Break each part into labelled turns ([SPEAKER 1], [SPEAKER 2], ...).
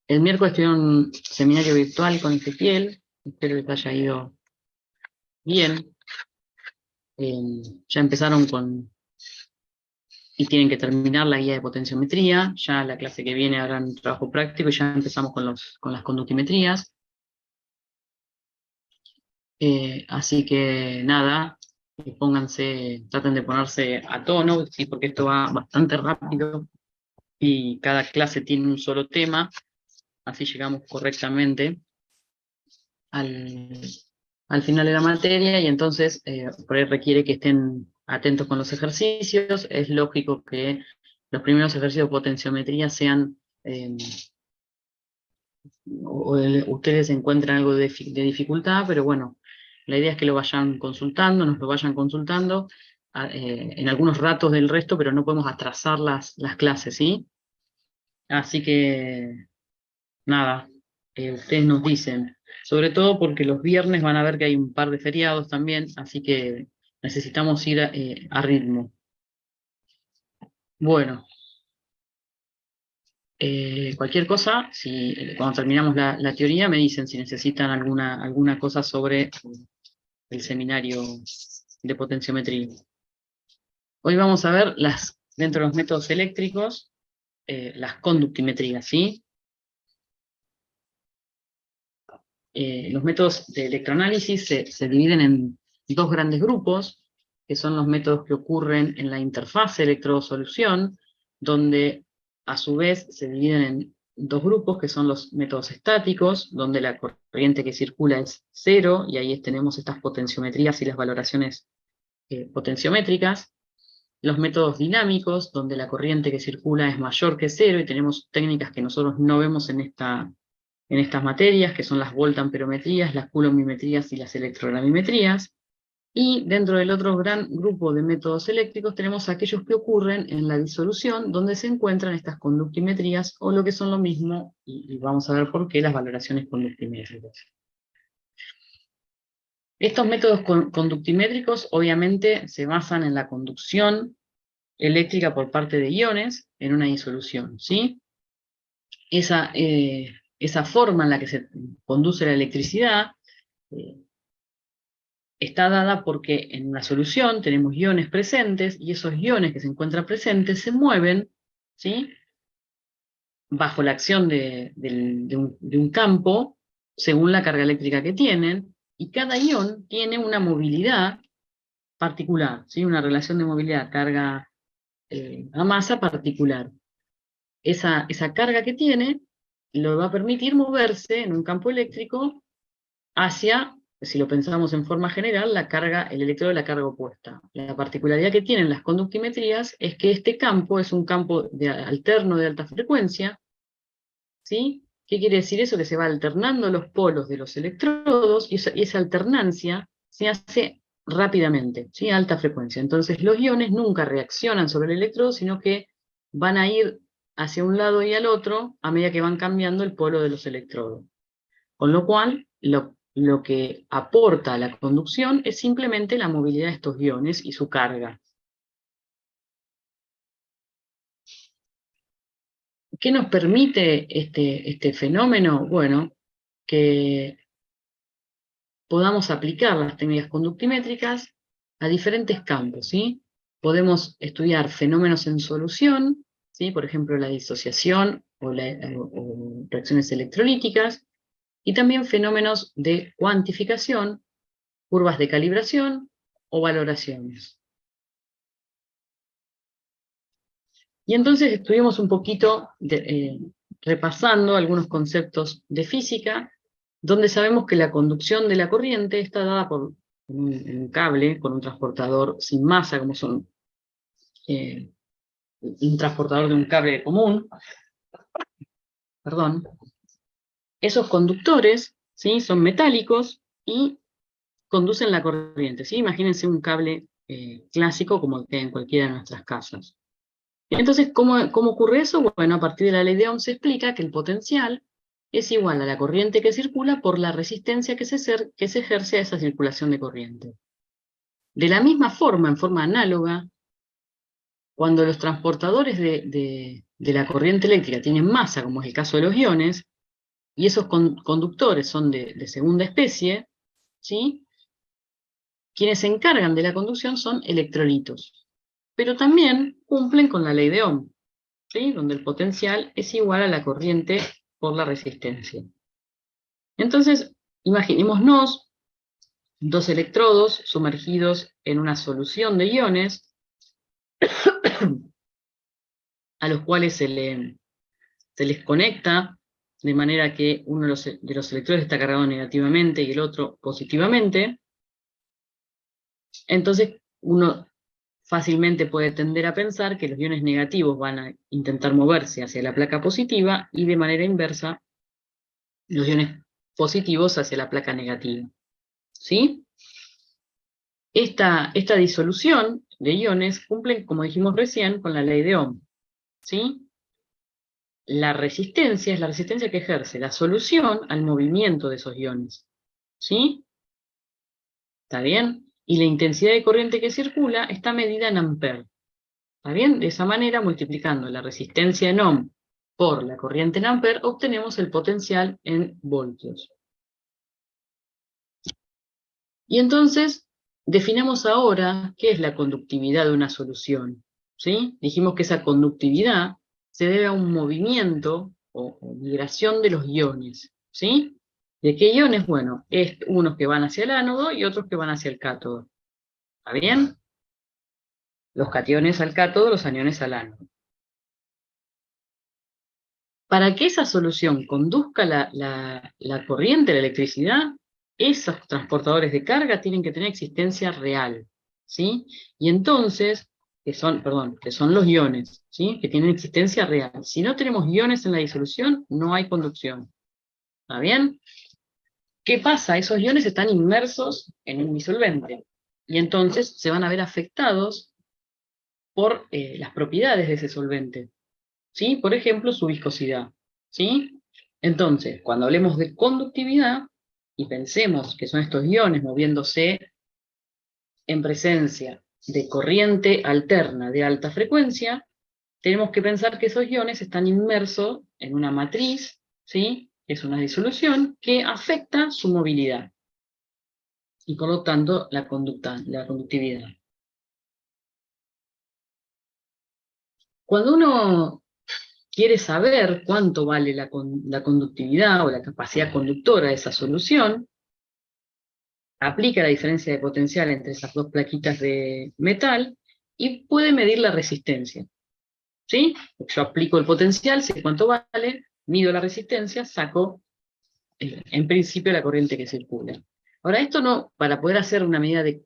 [SPEAKER 1] El miércoles tuvieron un seminario virtual con Ezequiel, espero que te haya ido bien. Ya empezaron y tienen que terminar la guía de potenciometría, ya la clase que viene harán un trabajo práctico y ya empezamos con las conductimetrías. Así que nada, traten de ponerse a tono, ¿sí? Porque esto va bastante rápido y cada clase tiene un solo tema, así llegamos correctamente al final de la materia, y entonces por ahí requiere que estén atentos con los ejercicios. Es lógico que los primeros ejercicios de potenciometría sean, ustedes encuentran algo de dificultad, pero bueno, la idea es que lo vayan consultando, nos lo vayan consultando en algunos ratos del resto, pero no podemos atrasar las clases, ¿sí? Así que nada, ustedes nos dicen, sobre todo porque los viernes van a ver que hay un par de feriados también, así que necesitamos ir a ritmo. Bueno, cualquier cosa, cuando terminamos la teoría me dicen si necesitan alguna cosa sobre el seminario de potenciometría. Hoy vamos a ver dentro de los métodos eléctricos, las conductimetrías, ¿sí? Los métodos de electroanálisis se dividen en dos grandes grupos, que son los métodos que ocurren en la interfaz electrodo-solución, donde a su vez se dividen en dos grupos, que son los métodos estáticos, donde la corriente que circula es cero, y ahí tenemos estas potenciometrías y las valoraciones potenciométricas. Los métodos dinámicos, donde la corriente que circula es mayor que cero, y tenemos técnicas que nosotros no vemos en estas materias, que son las voltamperometrías, las coulombimetrías y las electrogramimetrías. Y dentro del otro gran grupo de métodos eléctricos tenemos aquellos que ocurren en la disolución, donde se encuentran estas conductimetrías, o lo que son lo mismo, y vamos a ver por qué, las valoraciones conductimétricas. Estos métodos conductimétricos obviamente se basan en la conducción eléctrica por parte de iones en una disolución, ¿sí? Esa forma en la que se conduce la electricidad está dada porque en la solución tenemos iones presentes, y esos iones que se encuentran presentes se mueven, ¿sí?, bajo la acción de un campo según la carga eléctrica que tienen, y cada ion tiene una movilidad particular, ¿sí?, una relación de movilidad carga a masa particular. Esa carga que tiene lo va a permitir moverse en un campo eléctrico hacia, si lo pensamos en forma general, el electrodo de la carga opuesta. La particularidad que tienen las conductimetrías es que este campo es un campo alterno de alta frecuencia, ¿sí? ¿Qué quiere decir eso? Que se va alternando los polos de los electrodos, y esa alternancia se hace rápidamente, ¿sí?, a alta frecuencia. Entonces los iones nunca reaccionan sobre el electrodo, sino que van a ir hacia un lado y al otro a medida que van cambiando el polo de los electrodos. Con lo cual, lo que aporta a la conducción es simplemente la movilidad de estos iones y su carga. ¿Qué nos permite este fenómeno? Bueno, que podamos aplicar las técnicas conductimétricas a diferentes campos, ¿sí? Podemos estudiar fenómenos en solución, ¿sí?, por ejemplo la disociación o reacciones electrolíticas, y también fenómenos de cuantificación, curvas de calibración o valoraciones. Y entonces estuvimos un poquito repasando algunos conceptos de física, donde sabemos que la conducción de la corriente está dada por un cable con un transportador sin masa, como son un transportador de un cable común. Perdón. Esos conductores, ¿sí?, son metálicos y conducen la corriente, ¿sí? Imagínense un cable clásico como el que hay en cualquiera de nuestras casas. Entonces, ¿cómo ocurre eso? Bueno, a partir de la ley de Ohm se explica que el potencial es igual a la corriente que circula por la resistencia que se ejerce a esa circulación de corriente. De la misma forma, en forma análoga, cuando los transportadores de la corriente eléctrica tienen masa, como es el caso de los iones, y esos conductores son de segunda especie, ¿sí? Quienes se encargan de la conducción son electrolitos, pero también cumplen con la ley de Ohm, ¿sí? Donde el potencial es igual a la corriente por la resistencia. Entonces, imaginémonos dos electrodos sumergidos en una solución de iones a los cuales se les conecta de manera que uno de los electrodos está cargado negativamente y el otro positivamente. Entonces, uno fácilmente puede tender a pensar que los iones negativos van a intentar moverse hacia la placa positiva y de manera inversa los iones positivos hacia la placa negativa. ¿Sí? Esta disolución de iones cumple, como dijimos recién, con la ley de Ohm. ¿Sí? La resistencia es la resistencia que ejerce la solución al movimiento de esos iones. ¿Sí? ¿Está bien? Y la intensidad de corriente que circula está medida en amperes. ¿Está bien? De esa manera, multiplicando la resistencia en ohm por la corriente en amperes, obtenemos el potencial en voltios. Y entonces, definamos ahora qué es la conductividad de una solución. ¿Sí? Dijimos que esa conductividad se debe a un movimiento o migración de los iones. ¿Sí? ¿De qué iones? Bueno, unos que van hacia el ánodo y otros que van hacia el cátodo. ¿Está bien? Los cationes al cátodo, los aniones al ánodo. Para que esa solución conduzca la corriente, la electricidad, esos transportadores de carga tienen que tener existencia real, ¿sí? Y entonces, que son los iones, ¿sí? Que tienen existencia real. Si no tenemos iones en la disolución, no hay conducción. ¿Está bien? ¿Qué pasa? Esos iones están inmersos en un disolvente, y entonces se van a ver afectados por las propiedades de ese solvente. ¿Sí? Por ejemplo, su viscosidad, ¿sí? Entonces, cuando hablemos de conductividad, y pensemos que son estos iones moviéndose en presencia de corriente alterna de alta frecuencia, tenemos que pensar que esos iones están inmersos en una matriz, ¿sí? Es una disolución que afecta su movilidad, y por lo tanto la conductividad. Cuando uno quiere saber cuánto vale la conductividad o la capacidad conductora de esa solución, aplica la diferencia de potencial entre esas dos plaquitas de metal y puede medir la resistencia. ¿Sí? Yo aplico el potencial, sé cuánto vale, mido la resistencia, saco en principio la corriente que circula. Ahora, esto no, para poder hacer una medida de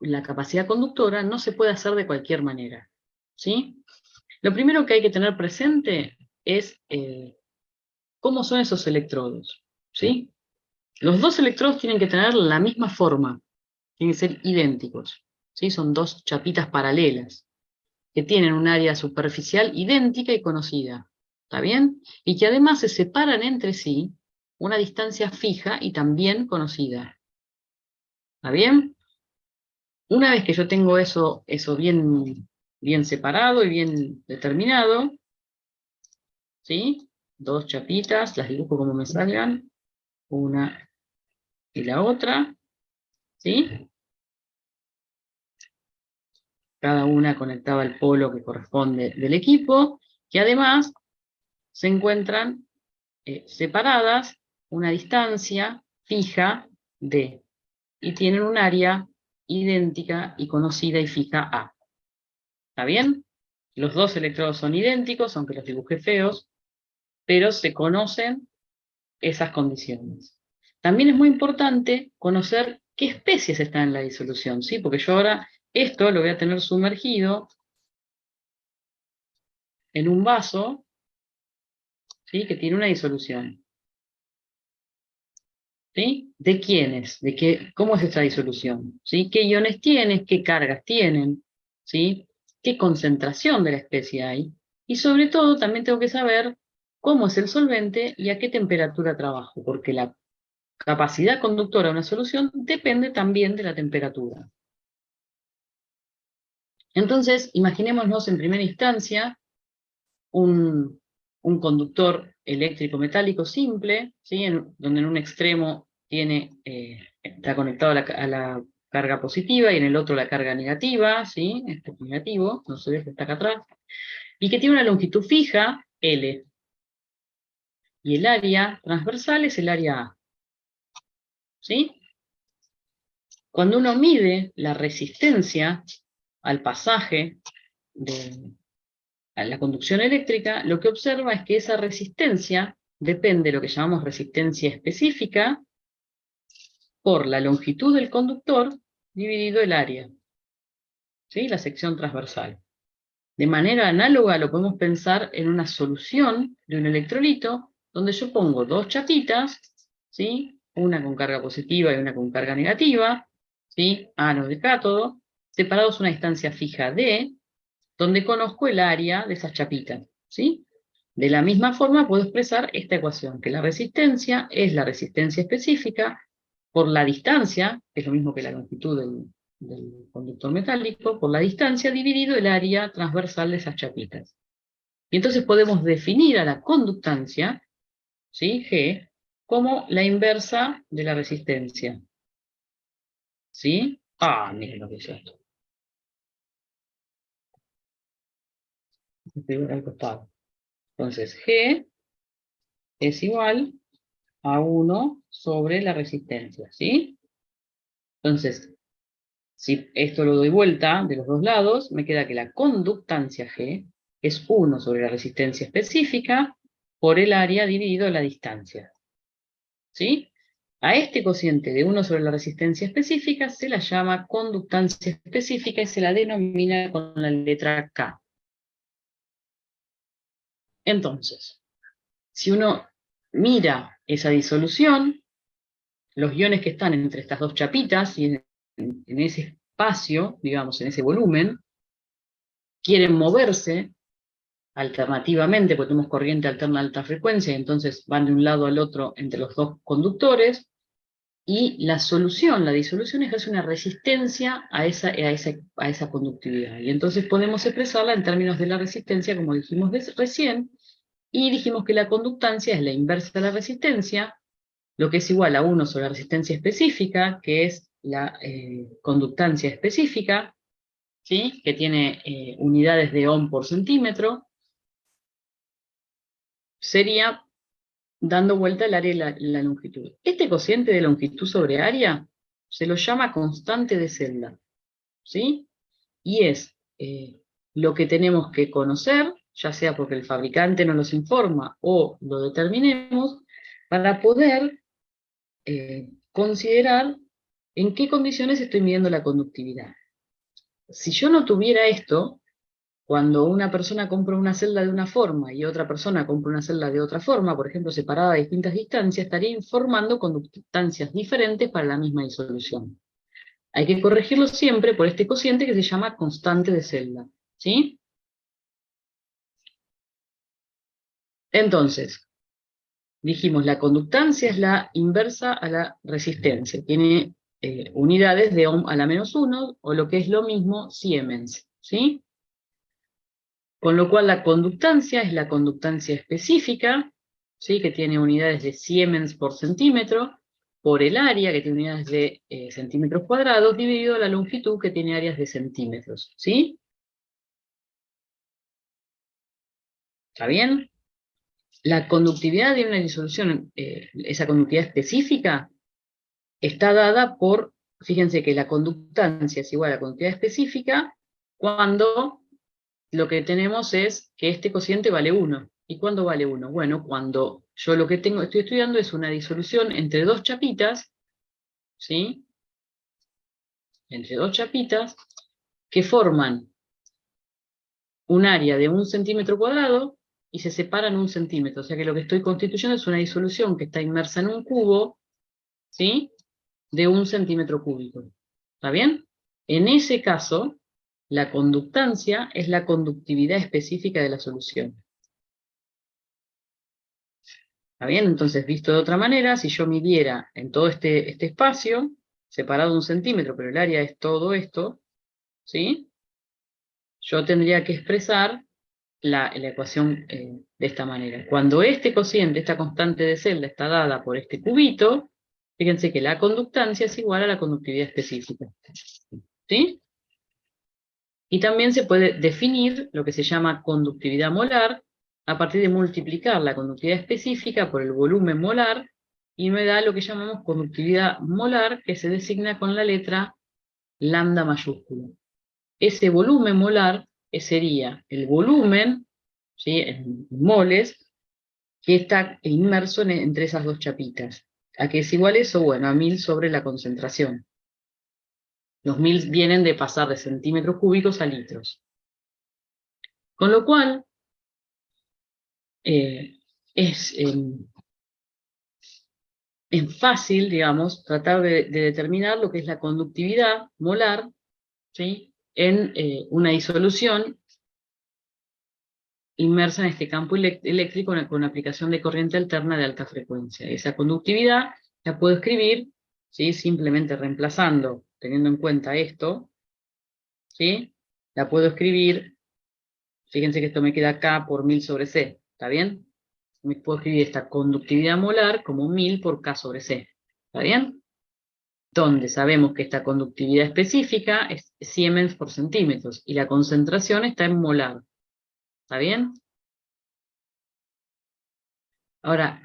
[SPEAKER 1] la capacidad conductora, no se puede hacer de cualquier manera. ¿Sí? Lo primero que hay que tener presente es cómo son esos electrodos. ¿Sí? Los dos electrodos tienen que tener la misma forma, tienen que ser idénticos. ¿Sí? Son dos chapitas paralelas, que tienen un área superficial idéntica y conocida. ¿Está bien? Y que además se separan entre sí una distancia fija y también conocida. ¿Está bien? Una vez que yo tengo eso bien separado y bien determinado, ¿sí? Dos chapitas, las dibujo como me salgan, una y la otra, ¿sí? Cada una conectada al polo que corresponde del equipo, que además se encuentran separadas una distancia fija D, y tienen un área idéntica y conocida y fija A. ¿Está bien? Los dos electrodos son idénticos, aunque los dibujé feos, pero se conocen esas condiciones. También es muy importante conocer qué especies están en la disolución, ¿sí? Porque yo ahora esto lo voy a tener sumergido en un vaso, ¿sí? Que tiene una disolución. ¿Sí? ¿De quiénes? ¿De qué? ¿Cómo es esta disolución? ¿Sí? ¿Qué iones tienen? ¿Qué cargas tienen? ¿Sí? ¿Qué concentración de la especie hay? Y sobre todo también tengo que saber cómo es el solvente y a qué temperatura trabajo, porque la capacidad conductora de una solución depende también de la temperatura. Entonces, imaginémonos en primera instancia un un conductor eléctrico metálico simple, ¿sí? Donde en un extremo está conectado a la carga positiva y en el otro la carga negativa, ¿sí? Este es negativo, no se ve que está acá atrás, y que tiene una longitud fija, L, y el área transversal es el área A, ¿sí? Cuando uno mide la resistencia al pasaje a la conducción eléctrica, lo que observa es que esa resistencia depende de lo que llamamos resistencia específica por la longitud del conductor dividido el área, ¿sí? La sección transversal. De manera análoga lo podemos pensar en una solución de un electrolito donde yo pongo dos chapitas, ¿sí? Una con carga positiva y una con carga negativa, ¿sí? Ánodo de cátodo, separados a una distancia fija D, donde conozco el área de esas chapitas, ¿sí? De la misma forma puedo expresar esta ecuación, que la resistencia es la resistencia específica por la distancia, que es lo mismo que la longitud del conductor metálico, por la distancia dividido el área transversal de esas chapitas. Y entonces podemos definir a la conductancia, ¿sí? G, como la inversa de la resistencia. ¿Sí? Ah, miren lo que es esto. Al costado. Entonces, G es igual a 1 sobre la resistencia, ¿sí? Entonces, si esto lo doy vuelta de los dos lados, me queda que la conductancia G es 1 sobre la resistencia específica por el área dividido la distancia, ¿sí? A este cociente de 1 sobre la resistencia específica se la llama conductancia específica y se la denomina con la letra K. Entonces, si uno mira esa disolución, los iones que están entre estas dos chapitas y en ese espacio, digamos, en ese volumen, quieren moverse alternativamente, porque tenemos corriente alterna de alta frecuencia, y entonces van de un lado al otro entre los dos conductores, y la solución, la disolución ejerce una resistencia a esa conductividad. Y entonces podemos expresarla en términos de la resistencia, como dijimos recién, y dijimos que la conductancia es la inversa de la resistencia, lo que es igual a 1 sobre la resistencia específica, que es la conductancia específica, ¿sí? Que tiene unidades de ohm por centímetro, sería dando vuelta el área y la longitud. Este cociente de longitud sobre área se lo llama constante de celda, ¿sí? Y es lo que tenemos que conocer, ya sea porque el fabricante nos los informa o lo determinemos, para poder considerar en qué condiciones estoy midiendo la conductividad. Si yo no tuviera esto, cuando una persona compra una celda de una forma y otra persona compra una celda de otra forma, por ejemplo, separada a distintas distancias, estaría informando conductancias diferentes para la misma disolución. Hay que corregirlo siempre por este cociente que se llama constante de celda, ¿sí? Entonces, dijimos, la conductancia es la inversa a la resistencia. Tiene unidades de ohm a la -1, o lo que es lo mismo, Siemens, ¿sí? Con lo cual la conductancia es la conductancia específica, ¿sí? Que tiene unidades de Siemens por centímetro, por el área, que tiene unidades de centímetros cuadrados, dividido la longitud, que tiene áreas de centímetros, ¿sí? ¿Está bien? La conductividad de una disolución, esa conductividad específica, está dada por, fíjense que la conductancia es igual a la conductividad específica cuando lo que tenemos es que este cociente vale 1. ¿Y cuándo vale 1? Bueno, cuando yo lo que estoy estudiando es una disolución entre dos chapitas, ¿sí? Entre dos chapitas que forman un área de 1 centímetro cuadrado y se separan 1 centímetro. O sea que lo que estoy constituyendo es una disolución que está inmersa en un cubo, ¿sí? De 1 centímetro cúbico. ¿Está bien? En ese caso, la conductancia es la conductividad específica de la solución. ¿Está bien? Entonces, visto de otra manera, si yo midiera en todo este espacio, separado 1 centímetro, pero el área es todo esto, ¿sí? Yo tendría que expresar la ecuación de esta manera. Cuando este cociente, esta constante de celda, está dada por este cubito, fíjense que la conductancia es igual a la conductividad específica. ¿Sí? Y también se puede definir lo que se llama conductividad molar a partir de multiplicar la conductividad específica por el volumen molar, y me da lo que llamamos conductividad molar, que se designa con la letra lambda mayúscula. Ese volumen molar sería el volumen, ¿sí?, en moles, que está inmerso entre esas dos chapitas. ¿A qué es igual eso? Bueno, a 1000 sobre la concentración. Los 1000 vienen de pasar de centímetros cúbicos a litros. Con lo cual, es fácil, digamos, tratar de determinar lo que es la conductividad molar, ¿sí?, en una disolución inmersa en este campo eléctrico con aplicación de corriente alterna de alta frecuencia. Esa conductividad la puedo escribir, ¿sí?, simplemente reemplazando, teniendo en cuenta esto, ¿sí?, la puedo escribir, fíjense que esto me queda K por 1000 sobre C, ¿está bien? Me puedo escribir esta conductividad molar como 1000 por K sobre C, ¿está bien? Donde sabemos que esta conductividad específica es Siemens por centímetros, y la concentración está en molar, ¿está bien? Ahora,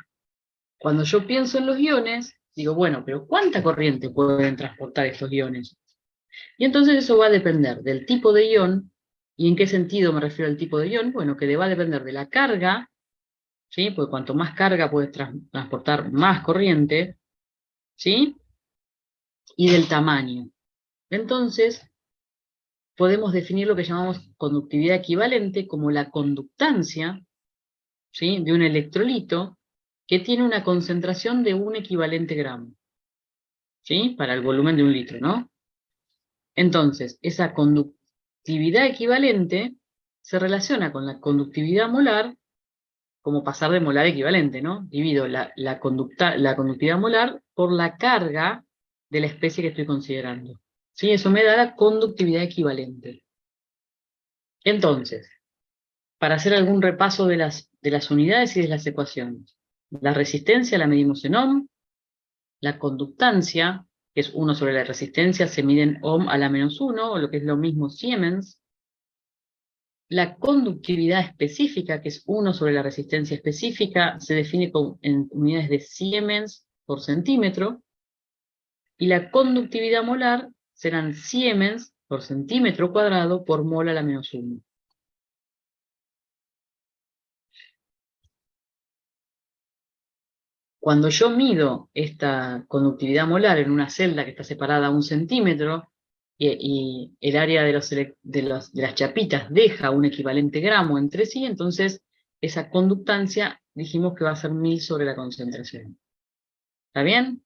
[SPEAKER 1] cuando yo pienso en los iones, digo, bueno, pero ¿cuánta corriente pueden transportar estos iones? Y entonces eso va a depender del tipo de ion. ¿Y en qué sentido me refiero al tipo de ion? Bueno, que va a depender de la carga, ¿sí? Porque cuanto más carga puede transportar más corriente, ¿sí?, y del tamaño. Entonces, podemos definir lo que llamamos conductividad equivalente como la conductancia, ¿sí?, de un electrolito que tiene una concentración de un equivalente gramo, ¿sí?, para el volumen de un litro, ¿no? Entonces, esa conductividad equivalente se relaciona con la conductividad molar, como pasar de molar a equivalente, ¿no? Divido la conductividad molar por la carga de la especie que estoy considerando. ¿Sí? Eso me da la conductividad equivalente. Entonces, para hacer algún repaso de las unidades y de las ecuaciones. La resistencia la medimos en ohm, la conductancia, que es 1 sobre la resistencia, se mide en ohm a la menos 1, o lo que es lo mismo Siemens. La conductividad específica, que es 1 sobre la resistencia específica, se define en unidades de Siemens por centímetro, y la conductividad molar serán Siemens por centímetro cuadrado por mol a la menos 1. Cuando yo mido esta conductividad molar en una celda que está separada a 1 centímetro, y el área de las chapitas deja un equivalente gramo entre sí, entonces esa conductancia dijimos que va a ser 1000 sobre la concentración. ¿Está bien?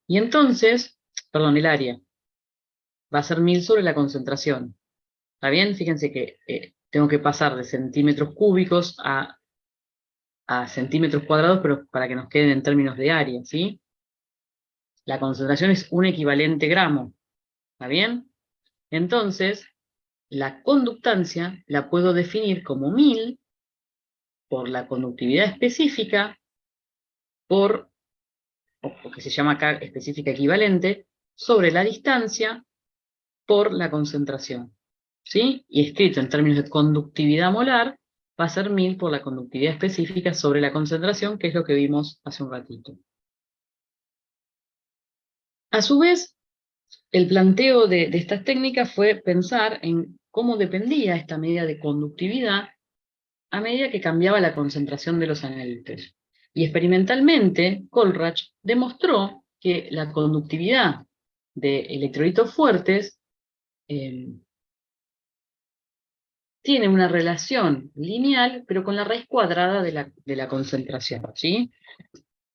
[SPEAKER 1] Y entonces, perdón, el área va a ser 1000 sobre la concentración. ¿Está bien? Fíjense que tengo que pasar de centímetros cúbicos a centímetros cuadrados, pero para que nos queden en términos de área, ¿sí? La concentración es un equivalente gramo. ¿Está bien? Entonces, la conductancia la puedo definir como 1000 por la conductividad específica o que se llama acá específica equivalente, sobre la distancia por la concentración. ¿Sí? Y escrito en términos de conductividad molar, va a ser 1000 por la conductividad específica sobre la concentración, que es lo que vimos hace un ratito. A su vez, el planteo de estas técnicas fue pensar en cómo dependía esta medida de conductividad a medida que cambiaba la concentración de los anhelitos. Y experimentalmente, Kohlrach demostró que la conductividad de electrolitos fuertes tiene una relación lineal, pero con la raíz cuadrada de la concentración, ¿sí?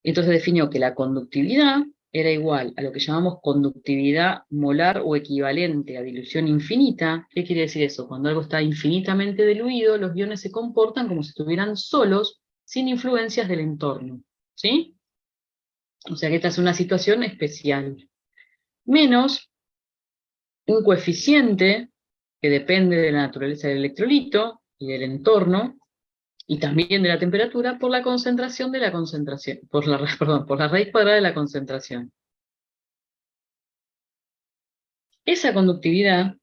[SPEAKER 1] Entonces definió que la conductividad era igual a lo que llamamos conductividad molar o equivalente a dilución infinita. ¿Qué quiere decir eso? Cuando algo está infinitamente diluido, los iones se comportan como si estuvieran solos, sin influencias del entorno, ¿sí? O sea que esta es una situación especial. Menos un coeficiente que depende de la naturaleza del electrolito, y del entorno, y también de la temperatura, por la concentración de la concentración, perdón, por la raíz cuadrada de la concentración. Esa conductividad,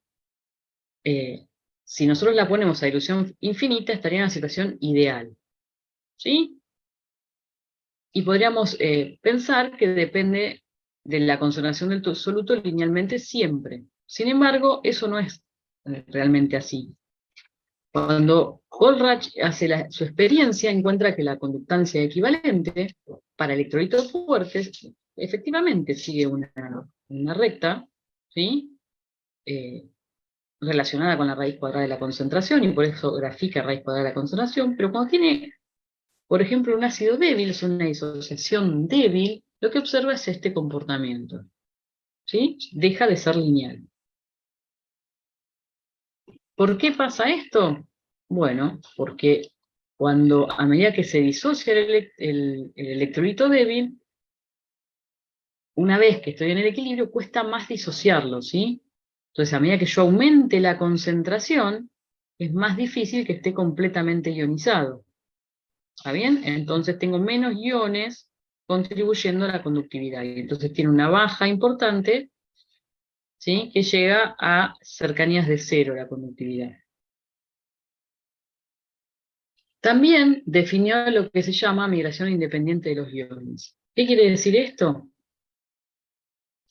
[SPEAKER 1] si nosotros la ponemos a dilución infinita, estaría en una situación ideal, ¿sí? Y podríamos pensar que depende de la concentración del soluto linealmente siempre. Sin embargo, eso no es realmente así. Cuando Goldreich hace su experiencia, encuentra que la conductancia equivalente para electrolitos fuertes efectivamente sigue una recta, ¿sí? Relacionada con la raíz cuadrada de la concentración, y por eso grafica raíz cuadrada de la concentración, pero cuando tiene, por ejemplo, un ácido débil, es una disociación débil, lo que observa es este comportamiento, ¿sí? Deja de ser lineal. ¿Por qué pasa esto? Bueno, porque cuando a medida que se disocia el electrolito débil, una vez que estoy en el equilibrio, cuesta más disociarlo, ¿sí? Entonces, a medida que yo aumente la concentración, es más difícil que esté completamente ionizado. ¿Está bien? Entonces tengo menos iones contribuyendo a la conductividad. Y entonces tiene una baja importante, ¿sí? Que llega a cercanías de cero la conductividad. También definió lo que se llama migración independiente de los iones. ¿Qué quiere decir esto?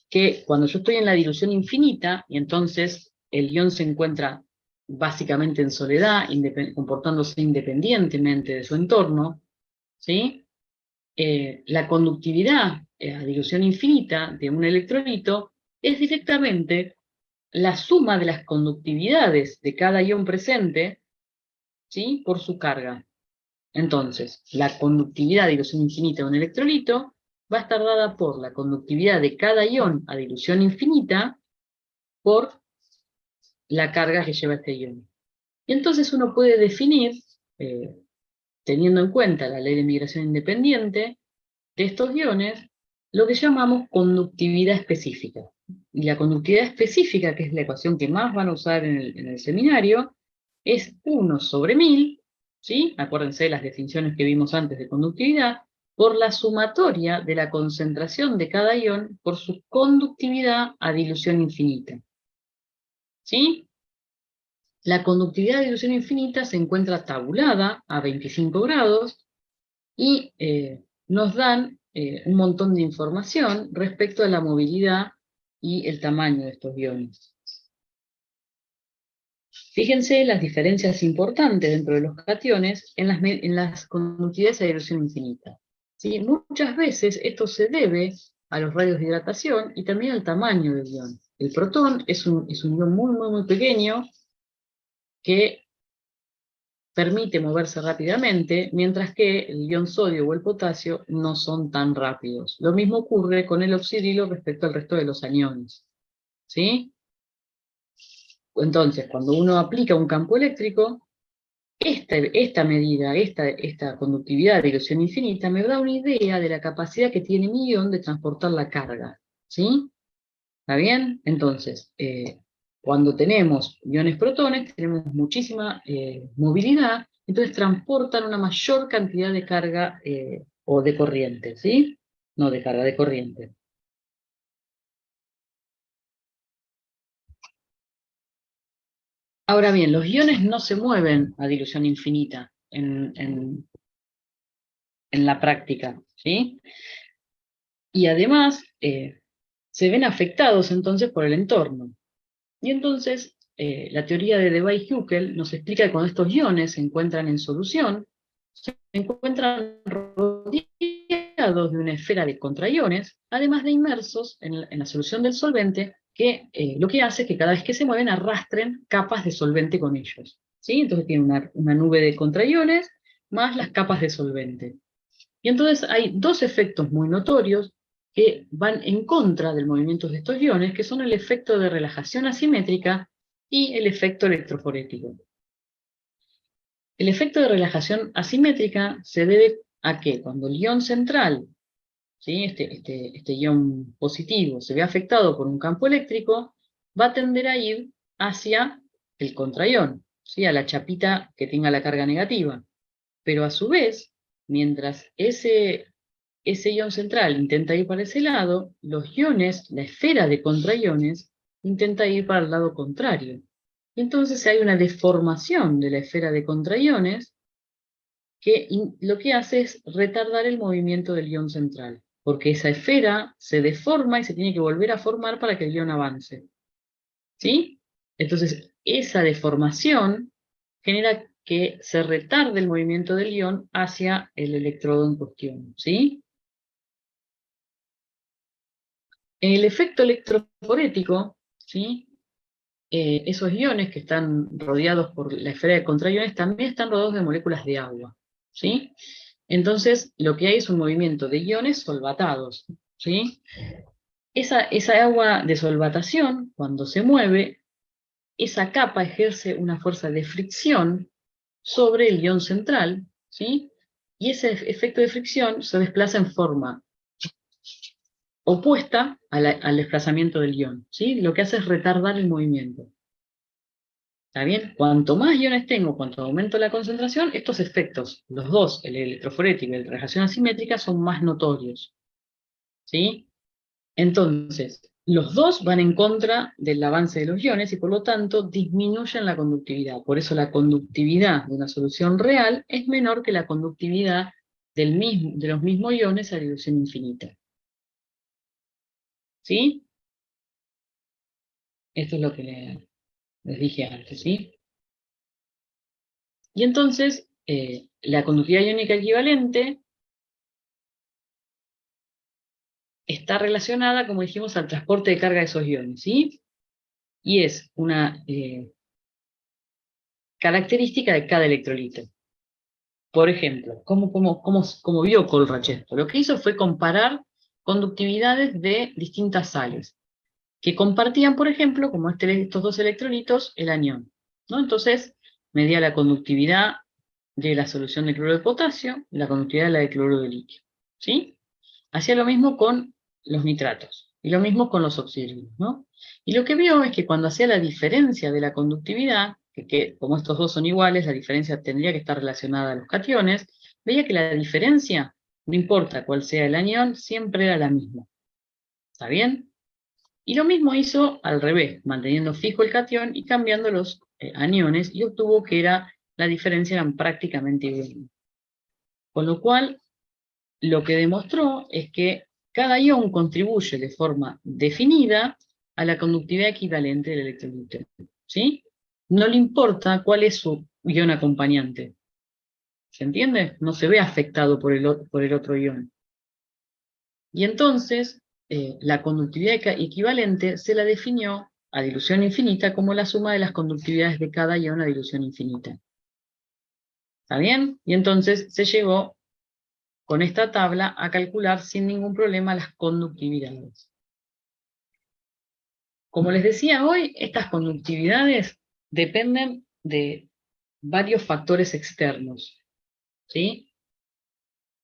[SPEAKER 1] Que cuando yo estoy en la dilución infinita, y entonces el ion se encuentra básicamente en soledad, comportándose independientemente de su entorno, ¿sí? La conductividad a dilución infinita de un electrolito es directamente la suma de las conductividades de cada ion presente, ¿sí? Por su carga. Entonces, la conductividad a dilución infinita de un electrolito va a estar dada por la conductividad de cada ion a dilución infinita por la carga que lleva este ion. Y entonces uno puede definir, teniendo en cuenta la ley de migración independiente, de estos iones, lo que llamamos conductividad específica. Y la conductividad específica, que es la ecuación que más van a usar en el seminario, es 1/1000, ¿sí? Acuérdense de las definiciones que vimos antes de conductividad, por la sumatoria de la concentración de cada ion por su conductividad a dilución infinita. ¿Sí? La conductividad a dilución infinita se encuentra tabulada a 25 grados y nos dan un montón de información respecto a la movilidad y el tamaño de estos iones. Fíjense las diferencias importantes dentro de los cationes en las conductividades a dilución infinita. ¿Sí? Muchas veces esto se debe a los radios de hidratación y también al tamaño del ion. El protón es un ion muy pequeño que permite moverse rápidamente, mientras que el ion sodio o el potasio no son tan rápidos. Lo mismo ocurre con el oxidrilo respecto al resto de los aniones. ¿Sí? Entonces, cuando uno aplica un campo eléctrico, esta medida, esta conductividad de ilusión infinita, me da una idea de la capacidad que tiene mi ion de transportar la carga. ¿Sí? ¿Está bien? Entonces, cuando tenemos iones protones, tenemos muchísima movilidad, entonces transportan una mayor cantidad de carga o de corriente, ¿sí? No de carga, de corriente. Ahora bien, los iones no se mueven a dilución infinita en la práctica, ¿sí? Y además, se ven afectados entonces por el entorno. Y entonces, la teoría de Debye-Hückel nos explica que cuando estos iones se encuentran en solución, se encuentran rodeados de una esfera de contraiones, además de inmersos en la solución del solvente, que lo que hace es que cada vez que se mueven arrastren capas de solvente con ellos. ¿Sí? Entonces tiene una nube de contraiones más las capas de solvente. Y entonces hay dos efectos muy notorios que van en contra del movimiento de estos iones, que son el efecto de relajación asimétrica y el efecto electroforético. El efecto de relajación asimétrica se debe a que cuando el ion central, ¿sí? este ion positivo, se ve afectado por un campo eléctrico, va a tender a ir hacia el contraión. ¿sí? A la chapita que tenga la carga negativa. Pero a su vez, mientras ese ion central intenta ir para ese lado, los iones, la esfera de contraiones, intenta ir para el lado contrario. Y entonces hay una deformación de la esfera de contraiones que lo que hace es retardar el movimiento del ion central, porque esa esfera se deforma y se tiene que volver a formar para que el ion avance. ¿Sí? Entonces, esa deformación genera que se retarde el movimiento del ion hacia el electrodo en cuestión. ¿Sí? El efecto electroforético, ¿sí? Esos iones que están rodeados por la esfera de contraiones también están rodeados de moléculas de agua. ¿Sí? Entonces, lo que hay es un movimiento de iones solvatados. ¿Sí? Esa agua de solvatación, cuando se mueve, esa capa ejerce una fuerza de fricción sobre el ion central, ¿sí? Y ese efecto de fricción se desplaza en forma opuesta al desplazamiento del ion, ¿sí? Lo que hace es retardar el movimiento. ¿Está bien? Cuanto más iones tengo, cuanto aumento la concentración, estos efectos, los dos, el electroforético y el de radiación asimétrica, son más notorios. ¿Sí? Entonces, los dos van en contra del avance de los iones y por lo tanto disminuyen la conductividad. Por eso la conductividad de una solución real es menor que la conductividad de los mismos iones a dilución infinita. ¿Sí? Esto es lo que les dije antes, ¿sí? Y entonces, la conductividad iónica equivalente está relacionada, como dijimos, al transporte de carga de esos iones, ¿sí? Y es una característica de cada electrolito. Por ejemplo, ¿cómo vio Colrach esto? Lo que hizo fue comparar conductividades de distintas sales, que compartían, por ejemplo, como estos dos electrolitos, el anión, ¿no? Entonces, medía la conductividad de la solución de cloruro de potasio y la conductividad de la de cloruro de litio, ¿sí? Hacía lo mismo con los nitratos, y lo mismo con los oxígenos, ¿no? Y lo que vio es que cuando hacía la diferencia de la conductividad, que como estos dos son iguales, la diferencia tendría que estar relacionada a los cationes, veía que la diferencia, no importa cuál sea el anión, siempre era la misma. ¿Está bien? Y lo mismo hizo al revés, manteniendo fijo el catión y cambiando los aniones, y obtuvo que la diferencia eran prácticamente iguales. Con lo cual, lo que demostró es que cada ion contribuye de forma definida a la conductividad equivalente del electrolito. ¿Sí? No le importa cuál es su ion acompañante. ¿Se entiende? No se ve afectado por el otro ion. Y entonces, la conductividad equivalente se la definió a dilución infinita como la suma de las conductividades de cada ion a dilución infinita. ¿Está bien? Y entonces se llegó con esta tabla a calcular sin ningún problema las conductividades. Como les decía hoy, estas conductividades dependen de varios factores externos, ¿sí?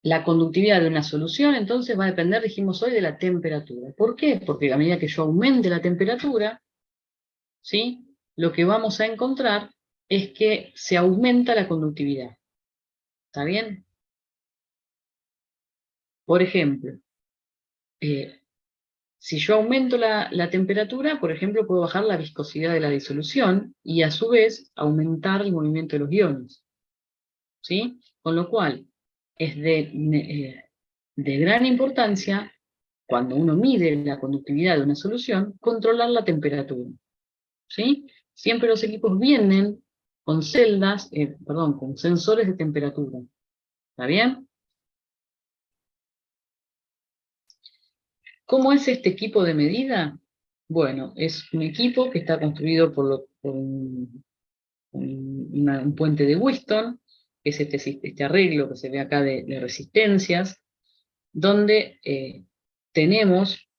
[SPEAKER 1] La conductividad de una solución entonces va a depender, dijimos hoy, de la temperatura. ¿Por qué? Porque a medida que yo aumente la temperatura, ¿sí? Lo que vamos a encontrar es que se aumenta la conductividad. ¿Está bien? Por ejemplo, si yo aumento la temperatura, por ejemplo, puedo bajar la viscosidad de la disolución y a su vez aumentar el movimiento de los iones. ¿Sí? Con lo cual, es de gran importancia, cuando uno mide la conductividad de una solución, controlar la temperatura. ¿Sí? Siempre los equipos vienen con con sensores de temperatura. ¿Está bien? ¿Cómo es este equipo de medida? Bueno, es un equipo que está construido por un puente de Wheaton, que es este arreglo que se ve acá de resistencias, donde tenemos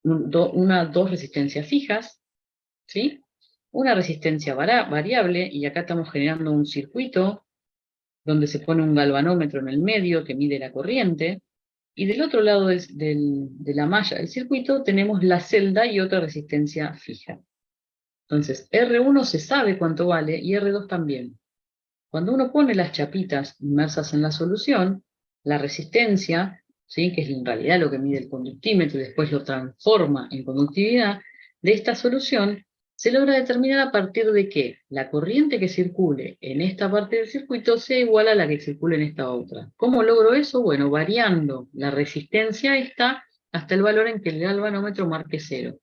[SPEAKER 1] dos resistencias fijas, ¿sí? Una resistencia variable, y acá estamos generando un circuito donde se pone un galvanómetro en el medio que mide la corriente, y del otro lado de la malla del circuito tenemos la celda y otra resistencia fija. Entonces, R1 se sabe cuánto vale y R2 también. Cuando uno pone las chapitas inmersas en la solución, la resistencia, ¿sí?, que es en realidad lo que mide el conductímetro y después lo transforma en conductividad, de esta solución se logra determinar a partir de que la corriente que circule en esta parte del circuito sea igual a la que circule en esta otra. ¿Cómo logro eso? Bueno, variando la resistencia esta hasta el valor en que el galvanómetro marque 0.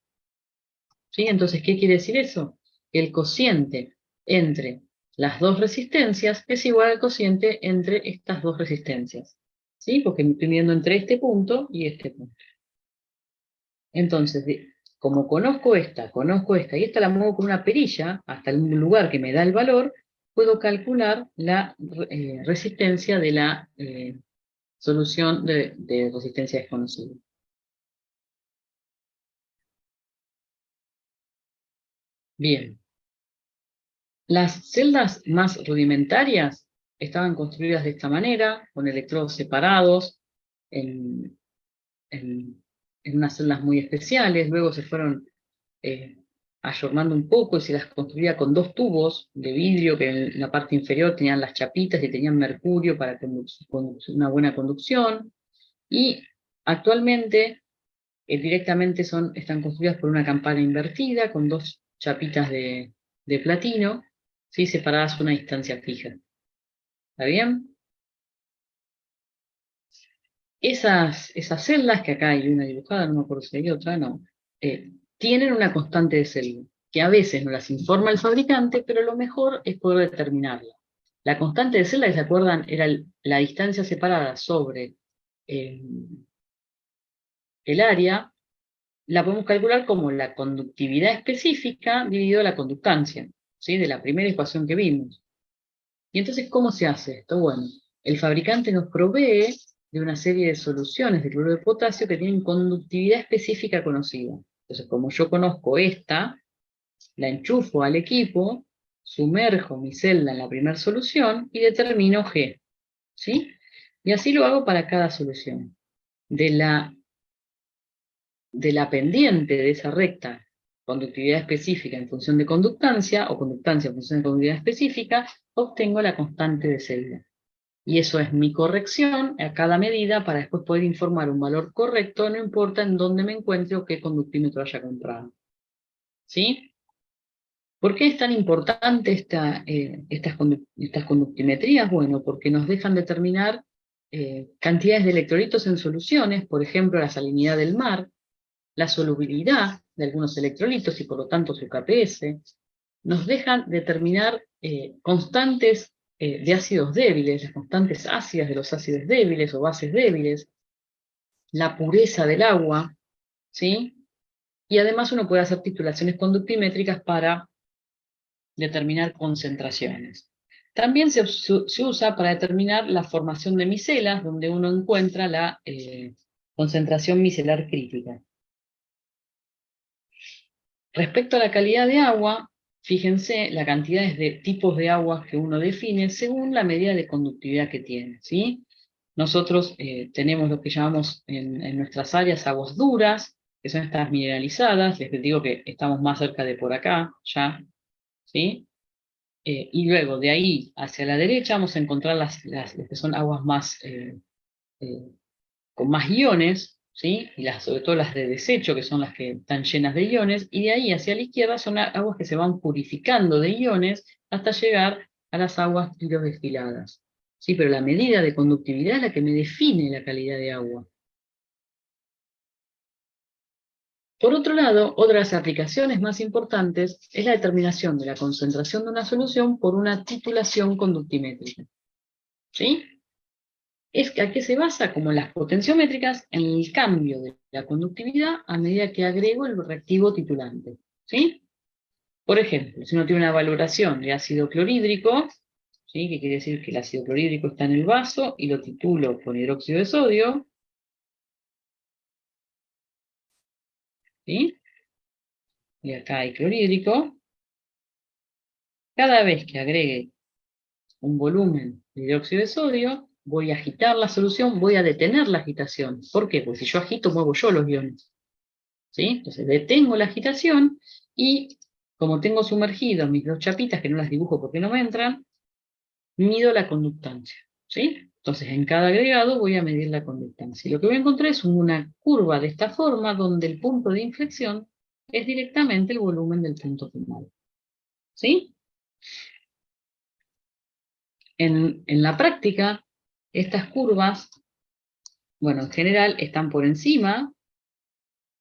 [SPEAKER 1] ¿Sí? Entonces, ¿qué quiere decir eso? Que el cociente entre las dos resistencias es igual al cociente entre estas dos resistencias. ¿Sí? Porque me estoy midiendo entre este punto y este punto. Entonces, como conozco esta y esta la muevo con una perilla hasta un lugar que me da el valor, puedo calcular la resistencia de la solución de resistencia desconocida. Bien. Las celdas más rudimentarias estaban construidas de esta manera, con electrodos separados, en, en unas celdas muy especiales. Luego se fueron ayornando un poco y se las construía con 2 tubos de vidrio que en la parte inferior tenían las chapitas y tenían mercurio para una buena conducción. Y actualmente directamente están construidas por una campana invertida con 2 chapitas de platino, ¿sí?, separadas a una distancia fija. ¿Está bien? Esas celdas, que acá hay una dibujada, no me acuerdo si hay otra, no, tienen una constante de celda, que a veces no las informa el fabricante, pero lo mejor es poder determinarla. La constante de celda, que se acuerdan, era la distancia separada sobre el área, la podemos calcular como la conductividad específica dividido la conductancia, ¿sí?, de la primera ecuación que vimos. Y entonces, ¿cómo se hace esto? Bueno, el fabricante nos provee de una serie de soluciones de cloruro de potasio que tienen conductividad específica conocida. Entonces, como yo conozco esta, la enchufo al equipo, sumerjo mi celda en la primera solución y determino G, ¿sí? Y así lo hago para cada solución. De la pendiente de esa recta, conductividad específica en función de conductancia, o conductancia en función de conductividad específica, obtengo la constante de celda. Y eso es mi corrección a cada medida para después poder informar un valor correcto, no importa en dónde me encuentre o qué conductímetro haya comprado. ¿Sí? ¿Por qué es tan importante estas conductimetrías? Bueno, porque nos dejan determinar cantidades de electrolitos en soluciones, por ejemplo, la salinidad del mar, la solubilidad de algunos electrolitos y por lo tanto su KPS, nos dejan determinar constantes de ácidos débiles, las constantes ácidas de los ácidos débiles o bases débiles, la pureza del agua, ¿sí? Y además uno puede hacer titulaciones conductimétricas para determinar concentraciones. También se usa para determinar la formación de micelas, donde uno encuentra la concentración micelar crítica. Respecto a la calidad de agua, fíjense la cantidad de tipos de aguas que uno define según la medida de conductividad que tiene, ¿sí? Nosotros tenemos lo que llamamos en nuestras áreas aguas duras, que son estas mineralizadas, les digo que estamos más cerca de por acá, ya, ¿sí? Y luego de ahí hacia la derecha vamos a encontrar las que son aguas más con más iones, ¿sí? Y sobre todo las de desecho, que son las que están llenas de iones, y de ahí hacia la izquierda son aguas que se van purificando de iones hasta llegar a las aguas pirodestiladas. ¿Sí? Pero la medida de conductividad es la que me define la calidad de agua. Por otro lado, otra de las aplicaciones más importantes es la determinación de la concentración de una solución por una titulación conductimétrica. ¿Sí? ¿A qué se basa? Como las potenciométricas, en el cambio de la conductividad a medida que agrego el reactivo titulante. ¿Sí? Por ejemplo, si uno tiene una valoración de ácido clorhídrico, ¿sí?, que quiere decir que el ácido clorhídrico está en el vaso, y lo titulo con hidróxido de sodio, ¿sí? Y acá hay clorhídrico. Cada vez que agregue un volumen de hidróxido de sodio, voy a agitar la solución, voy a detener la agitación. ¿Por qué? Porque si yo agito, muevo yo los iones. ¿Sí? Entonces detengo la agitación y como tengo sumergidos mis dos chapitas, que no las dibujo porque no me entran, mido la conductancia, ¿sí? Entonces, en cada agregado voy a medir la conductancia. Y lo que voy a encontrar es una curva de esta forma, donde el punto de inflexión es directamente el volumen del punto final, ¿sí? En la práctica, estas curvas, bueno, en general están por encima,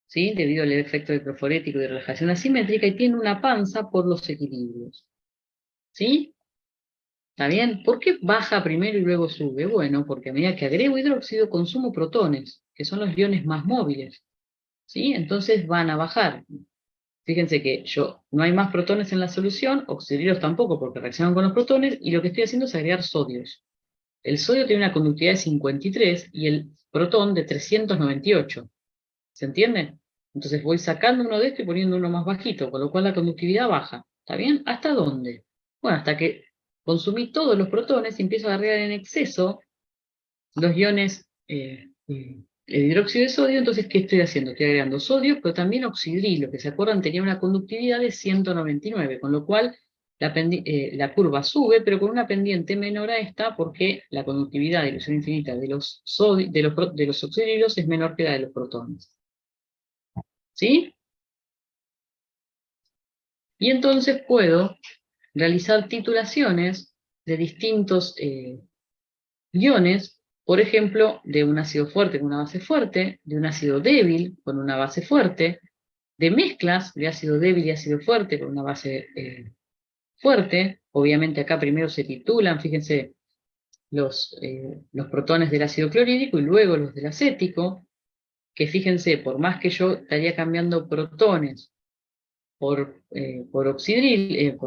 [SPEAKER 1] ¿sí? Debido al efecto electroforético y de relajación asimétrica, y tienen una panza por los equilibrios, ¿sí? ¿Está bien? ¿Por qué baja primero y luego sube? Bueno, porque a medida que agrego hidróxido consumo protones, que son los iones más móviles, ¿sí? Entonces van a bajar. Fíjense que no hay más protones en la solución, oxidrilos tampoco, porque reaccionan con los protones, y lo que estoy haciendo es agregar sodios. El sodio tiene una conductividad de 53 y el protón de 398. ¿Se entiende? Entonces voy sacando uno de estos y poniendo uno más bajito, con lo cual la conductividad baja. ¿Está bien? ¿Hasta dónde? Bueno, hasta que consumí todos los protones y empiezo a agregar en exceso los iones, el hidróxido de sodio. Entonces, ¿qué estoy haciendo? Estoy agregando sodio, pero también oxidrilo, que se acuerdan tenía una conductividad de 199, con lo cual la curva sube, pero con una pendiente menor a esta, porque la conductividad de ilusión infinita de los oxidrilos es menor que la de los protones. ¿Sí? Y entonces puedo realizar titulaciones de distintos iones, por ejemplo, de un ácido fuerte con una base fuerte, de un ácido débil con una base fuerte, de mezclas de ácido débil y ácido fuerte con una base fuerte. Obviamente acá primero se titulan, fíjense, los protones del ácido clorhídrico y luego los del acético, que fíjense, por más que yo estaría cambiando protones por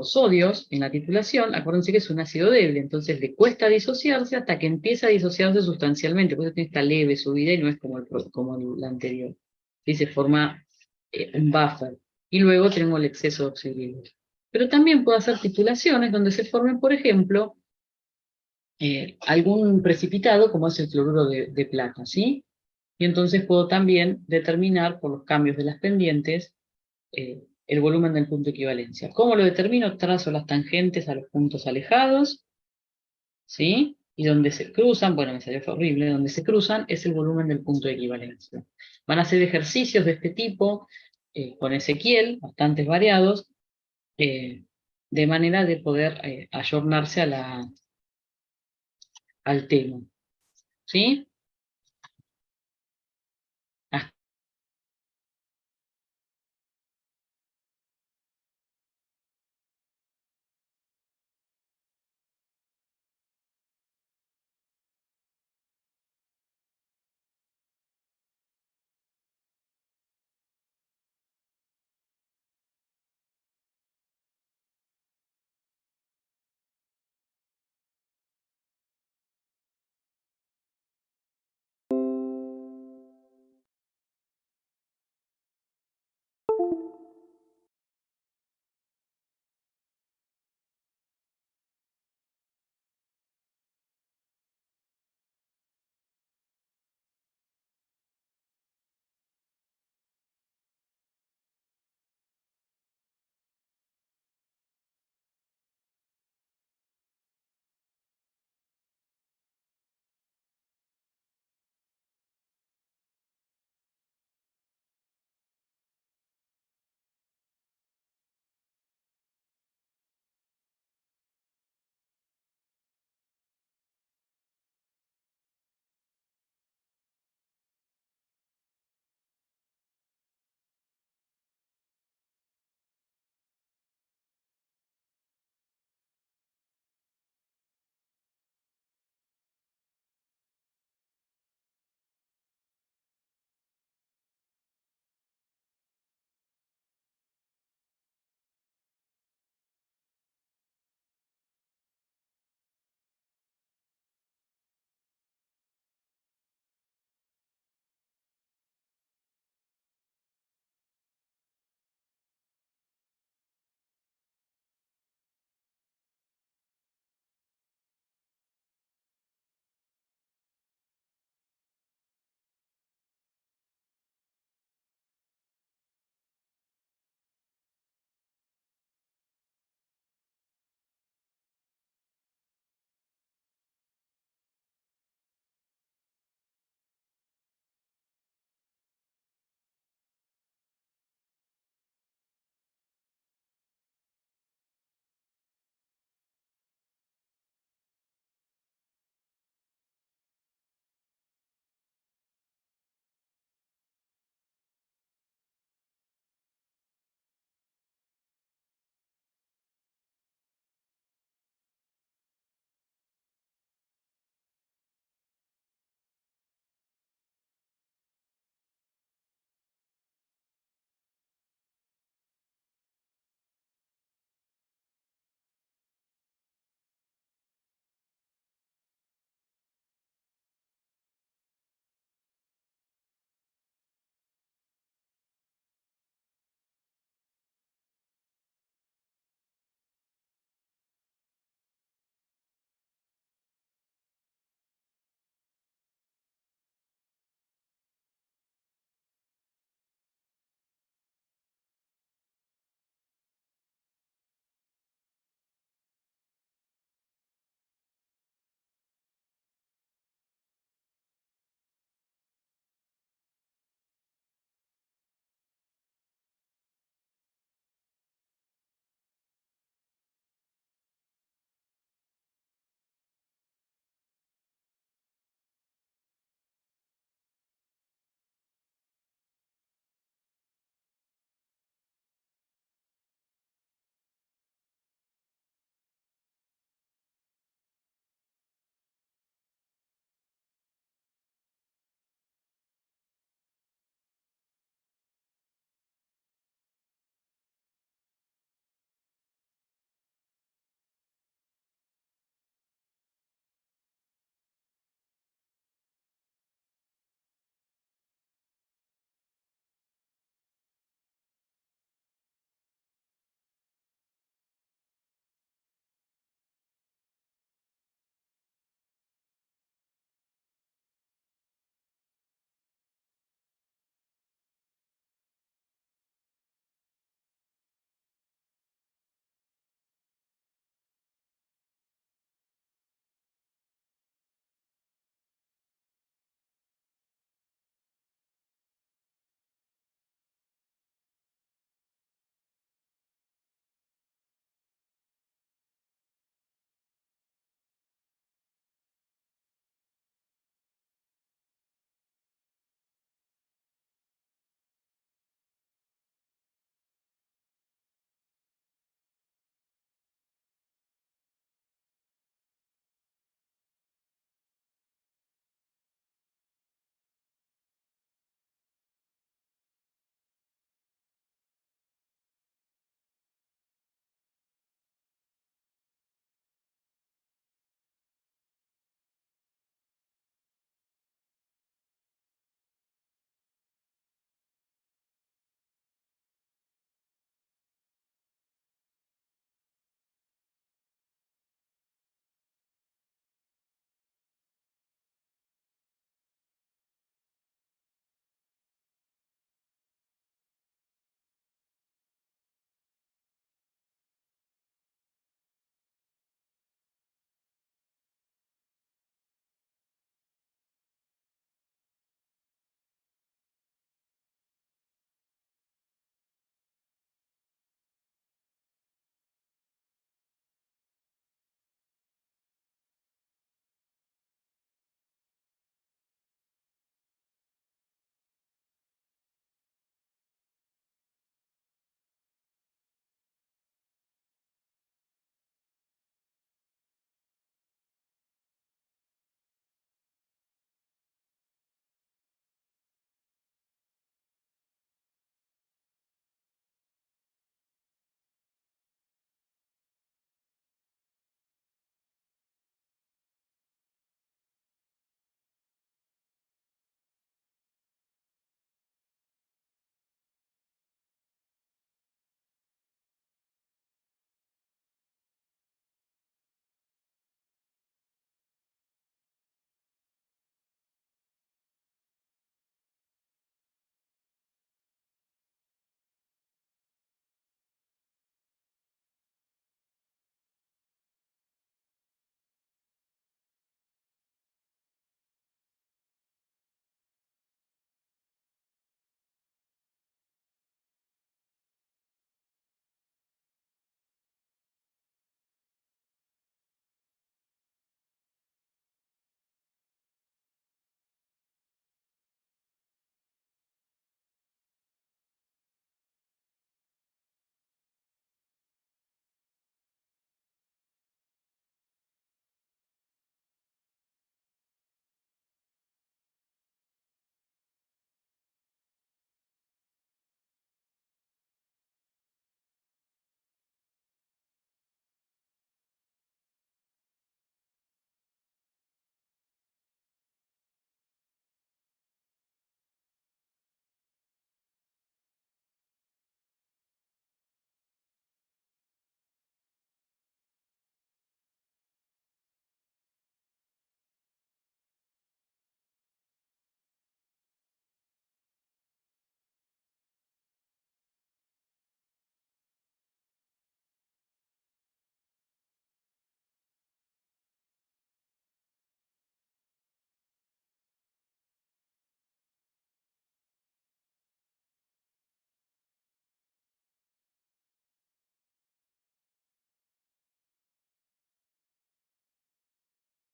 [SPEAKER 1] sodios en la titulación, acuérdense que es un ácido débil, entonces le cuesta disociarse hasta que empieza a disociarse sustancialmente, por eso tiene esta leve subida y no es como el anterior. ¿Sí? Se forma un buffer. Y luego tenemos el exceso de oxidrilos. Pero también puedo hacer titulaciones donde se formen, por ejemplo, algún precipitado como es el cloruro de plata, ¿sí? Y entonces puedo también determinar por los cambios de las pendientes el volumen del punto de equivalencia. ¿Cómo lo determino? Trazo las tangentes a los puntos alejados, ¿sí? Y donde se cruzan, bueno, me salió horrible, donde se cruzan es el volumen del punto de equivalencia. Van a hacer ejercicios de este tipo con Ezequiel, bastantes variados, eh, de manera de poder ayornarse al tema, ¿sí?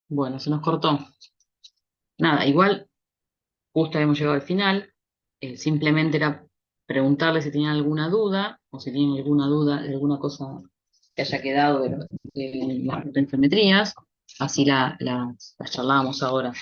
[SPEAKER 1] Bueno, se nos cortó. Nada, igual, justo habíamos llegado al final. Simplemente era preguntarle si tenían alguna duda, o si tienen alguna duda de alguna cosa que haya quedado de las potenciometrías. Así las charlábamos ahora.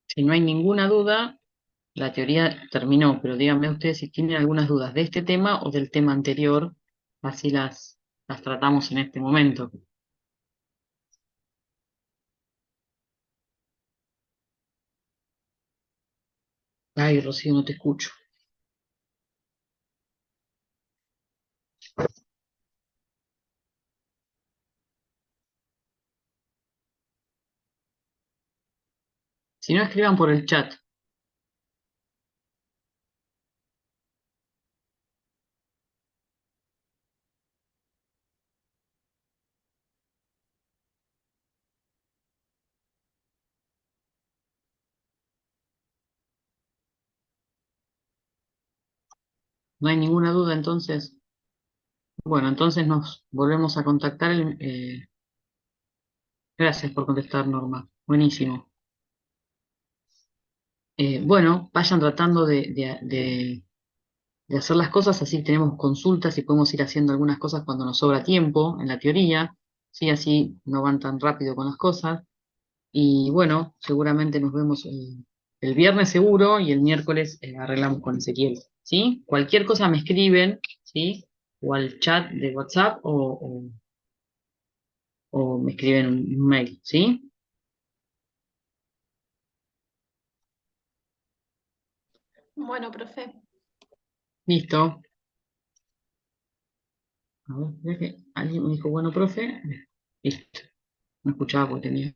[SPEAKER 1] Si no hay ninguna duda, la teoría terminó, pero díganme ustedes si tienen algunas dudas de este tema o del tema anterior, así las tratamos en este momento. Ay, Rocío, no te escucho. Si no, escriban por el chat. No hay ninguna duda, entonces. Bueno, entonces nos volvemos a contactar. Gracias por contestar, Norma. Buenísimo. Bueno, vayan tratando de hacer las cosas, así tenemos consultas y podemos ir haciendo algunas cosas cuando nos sobra tiempo en la teoría, ¿sí? Así no van tan rápido con las cosas. Y bueno, seguramente nos vemos el viernes seguro y el miércoles arreglamos con Ezequiel, ¿sí? Cualquier cosa me escriben, ¿sí? O al chat de WhatsApp o me escriben un mail, ¿sí?
[SPEAKER 2] Bueno, profe.
[SPEAKER 1] Listo. A ver, ya que alguien me dijo, bueno, profe, listo. No escuchaba porque tenía